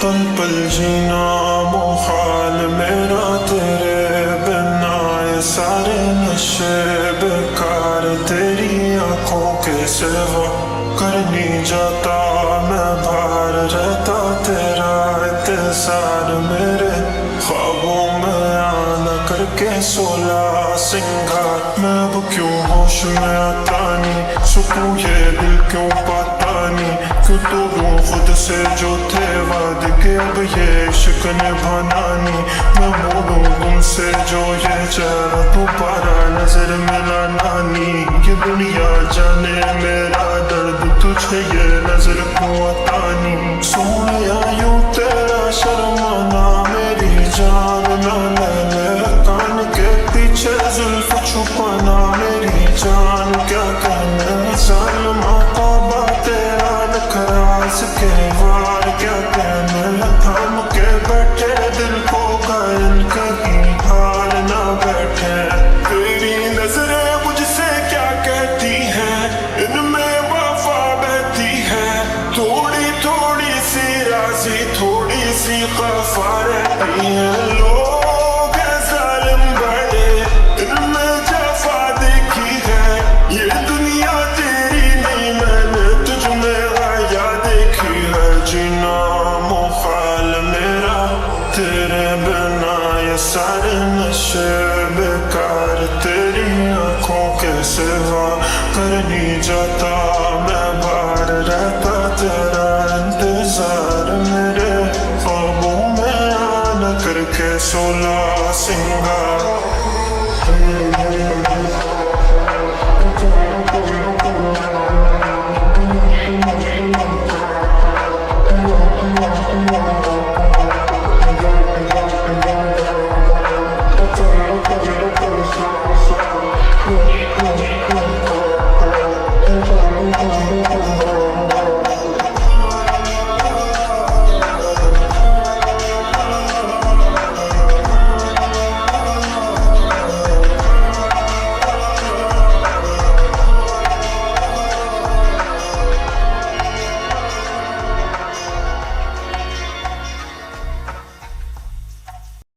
पल पल जीना मुहाल मेरा तेरे बिना, ये सारे नशे बेकार तेरी आंखों के सिवा। कर नहीं जाता मैं बाहर रहता तेरा इंतजार, मेरे ख्वाबों में आना करके 16 सिंगार। मैं अब क्यों होश में आता नहीं, सुकून ये दिल क्यों पाता नहीं। क्यों तोड़ूं खुद से जो थे वादे के, अब ये इश्क निभाना नहीं। मैं मोड़ूं तुमसे जो ये चेहरा दोबारा नजर मिलाना नहीं। ये दुनिया जाने मेरा दर्द तुझे ये नजर क्यों आता नहीं। सोनिया यूं तेरा शर्माना मेरी जान ना ले, कान के पीछे जुल्फ छुपाना मेरी जान क्या कहना। जालिमा तौबा तेरा नखराज के वार क्या कहना। थाम के बैठे दिल को घायल कहीं हार ना बैठे। तेरी नजरें मुझसे क्या कहती हैं, इनमें वफा बहती है। थोड़ी थोड़ी सी राज़ी थोड़ी सी खफा रहती है। लोग हैं जालिम बड़े, इनमें जफा देखी है। ये दुनिया तेरी नहीं मैंने तुझ में आया देखी है। जीना मुहाल मेरा तेरे बिना, ये सारे नशे बेकार तेरी आंखों के सिवा। कर नहीं जाता मैं बाहर रहता तेरा इंतजार, मेरे ख्वाबों में आना करके 16 सिंगार।